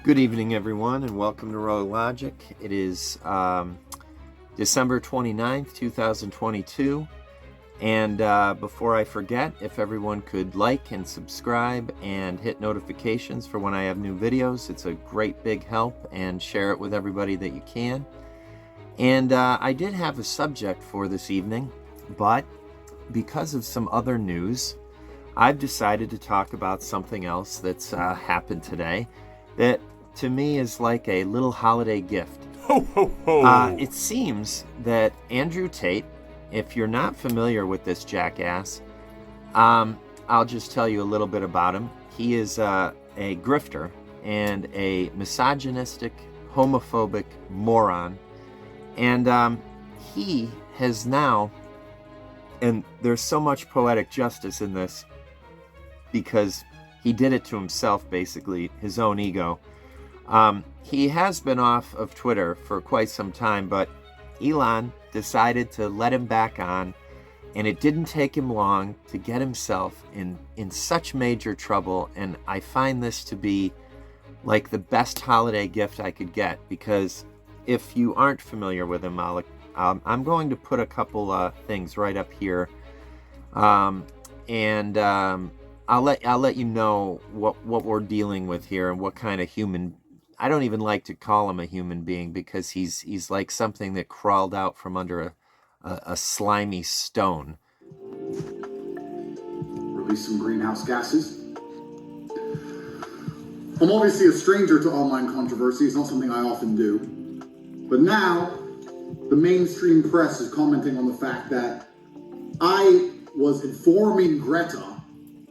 Good evening, everyone, and welcome to Rogue Logic. It is December 29th, 2022. And before I forget, if everyone could like and subscribe and hit notifications for when I have new videos, it's a great big help, and share it with everybody that you can. And I did have a subject for this evening, but because of some other news, I've decided to talk about something else that's happened today that to me is like a little holiday gift. Ho, ho, ho. It seems that Andrew Tate, if you're not familiar with this jackass, I'll just tell you a little bit about him. He is a grifter and a misogynistic, homophobic moron. And he has now, and there's so much poetic justice in this because he did it to himself, basically, his own ego. He has been off of Twitter for quite some time, but Elon decided to let him back on, and it didn't take him long to get himself in such major trouble. And I find this to be like the best holiday gift I could get, because if you aren't familiar with him, I'm going to put a couple things right up here, and I'll let you know what we're dealing with here and what kind of human. I don't even like to call him a human being, because he's like something that crawled out from under a slimy stone. Release some greenhouse gases. I'm obviously a stranger to online controversy. It's not something I often do. But now, the mainstream press is commenting on the fact that I was informing Greta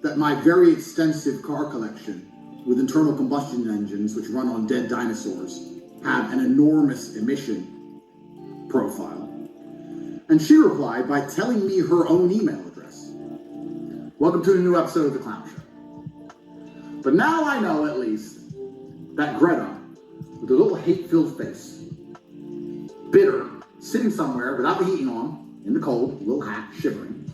that my very extensive car collection with internal combustion engines, which run on dead dinosaurs, have an enormous emission profile. And she replied by telling me her own email address. Welcome to a new episode of The Clown Show. But now I know, at least, that Greta, with a little hate-filled face, bitter, sitting somewhere without the heating on, in the cold, little hat, shivering,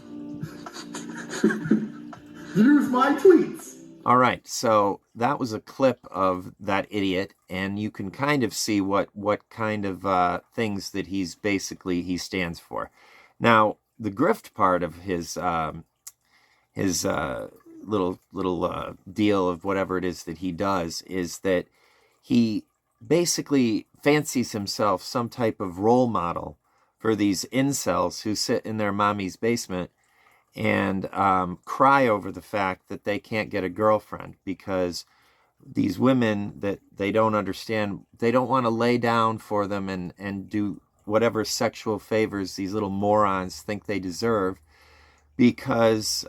views my tweets. All right, so that was a clip of that idiot, and you can kind of see what kind of things that he stands for. Now, the grift part of his little deal of whatever it is that he does is that he basically fancies himself some type of role model for these incels who sit in their mommy's basement and cry over the fact that they can't get a girlfriend because these women that they don't understand, they don't want to lay down for them and do whatever sexual favors these little morons think they deserve, because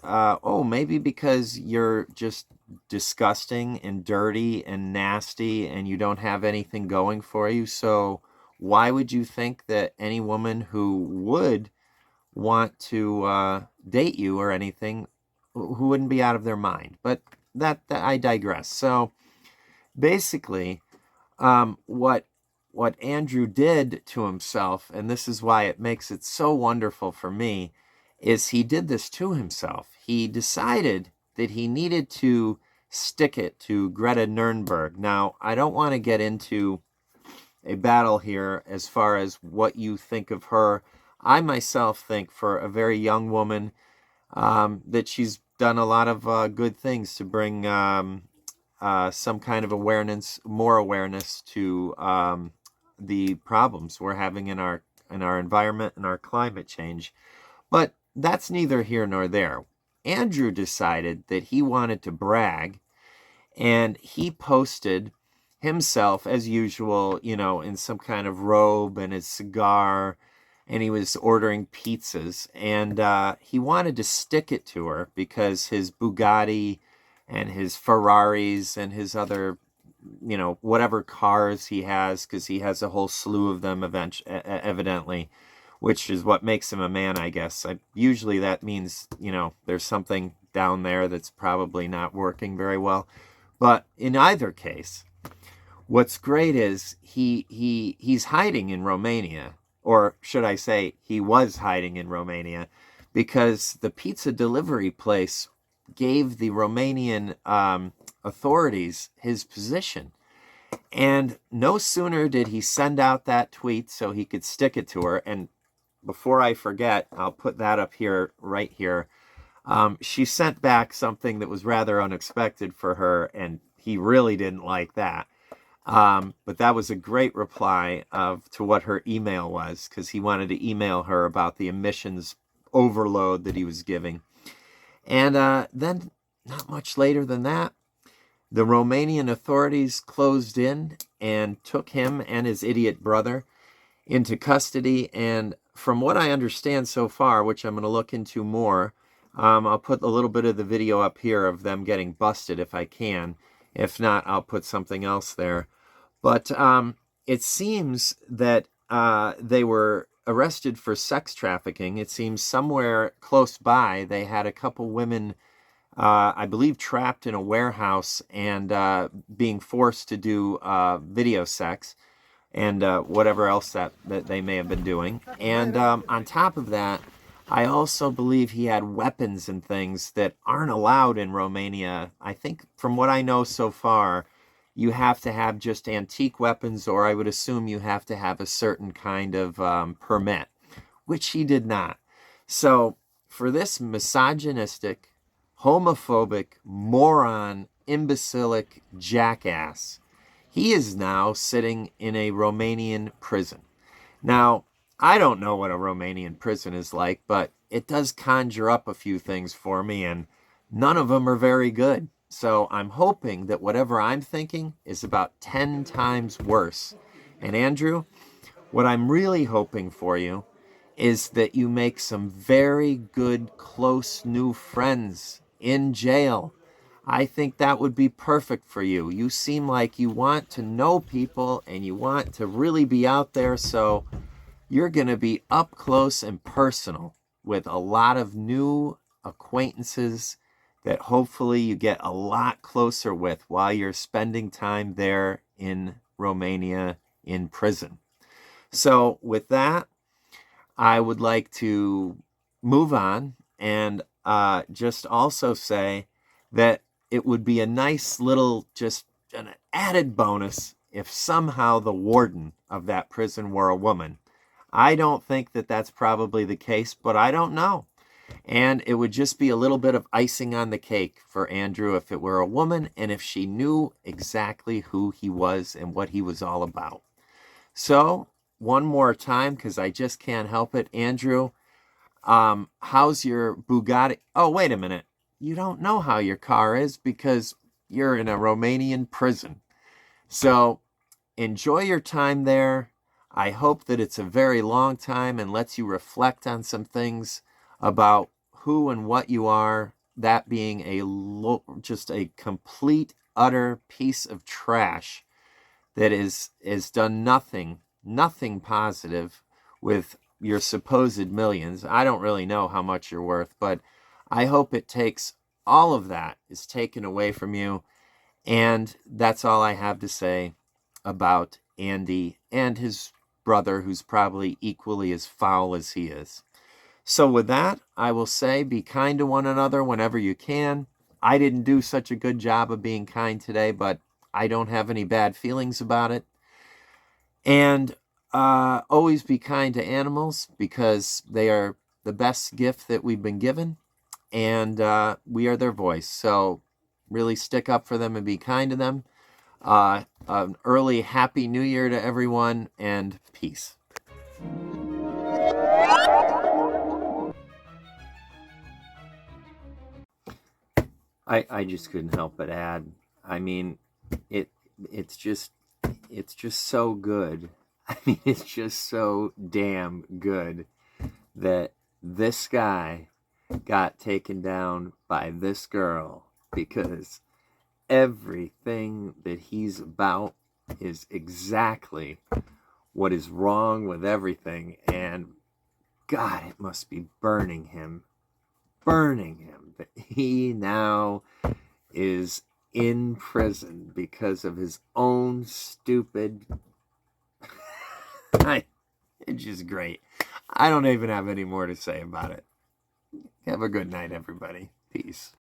maybe because you're just disgusting and dirty and nasty and you don't have anything going for you. So why would you think that any woman who would want to date you or anything, who wouldn't be out of their mind? But that I digress. So basically, what Andrew did to himself, and this is why it makes it so wonderful for me, is he did this to himself. He decided that he needed to stick it to Greta Thunberg. Now, I don't want to get into a battle here as far as what you think of her. I myself think, for a very young woman, that she's done a lot of good things to bring some kind of awareness, more awareness to the problems we're having in our environment and our climate change. But that's neither here nor there. Andrew decided that he wanted to brag, and he posted himself, as usual, in some kind of robe and his cigar, and he was ordering pizzas, and he wanted to stick it to her because his Bugatti and his Ferraris and his other, whatever cars he has, because he has a whole slew of them evidently, which is what makes him a man, I guess. Usually that means, there's something down there that's probably not working very well. But in either case, what's great is he's hiding in Romania. Or should I say, he was hiding in Romania, because the pizza delivery place gave the Romanian authorities his position. And no sooner did he send out that tweet so he could stick it to her. And before I forget, I'll put that up here, right here. She sent back something that was rather unexpected for her, and he really didn't like that. But that was a great reply to what her email was, because he wanted to email her about the emissions overload that he was giving. And then, not much later than that, the Romanian authorities closed in and took him and his idiot brother into custody. And from what I understand so far, which I'm going to look into more, I'll put a little bit of the video up here of them getting busted if I can. If not, I'll put something else there. But it seems that they were arrested for sex trafficking. It seems somewhere close by they had a couple women, I believe, trapped in a warehouse and being forced to do video sex and whatever else that they may have been doing. And on top of that, I also believe he had weapons and things that aren't allowed in Romania. I think from what I know so far, you have to have just antique weapons, or I would assume you have to have a certain kind of permit, which he did not. So for this misogynistic, homophobic, moron, imbecilic jackass, he is now sitting in a Romanian prison. Now, I don't know what a Romanian prison is like, but it does conjure up a few things for me, and none of them are very good. So I'm hoping that whatever I'm thinking is about 10 times worse. And Andrew, what I'm really hoping for you is that you make some very good, close new friends in jail. I think that would be perfect for you. You seem like you want to know people and you want to really be out there, so you're going to be up close and personal with a lot of new acquaintances that hopefully you get a lot closer with while you're spending time there in Romania in prison. So with that, I would like to move on and just also say that it would be a nice little, just an added bonus if somehow the warden of that prison were a woman. I don't think that that's probably the case, but I don't know. And it would just be a little bit of icing on the cake for Andrew if it were a woman and if she knew exactly who he was and what he was all about. So, one more time, because I just can't help it. Andrew, how's your Bugatti? Oh, wait a minute. You don't know how your car is because you're in a Romanian prison. So, enjoy your time there. I hope that it's a very long time and lets you reflect on some things about who and what you are, that being just a complete, utter piece of trash that is done nothing positive with your supposed millions. I don't really know how much you're worth, but I hope it takes all of that is taken away from you. And that's all I have to say about Andy and his brother, who's probably equally as foul as he is. So with that, I will say be kind to one another whenever you can. I didn't do such a good job of being kind today, but I don't have any bad feelings about it. And always be kind to animals because they are the best gift that we've been given, and we are their voice. So really stick up for them and be kind to them. An early Happy New Year to everyone, and peace. I just couldn't help but add. I mean, it's just so good. I mean, it's just so damn good that this guy got taken down by this girl, because everything that he's about is exactly what is wrong with everything. And God, it must be burning him that he now is in prison because of his own stupid it's just great. I don't even have any more to say about it. Have a good night, everybody. Peace.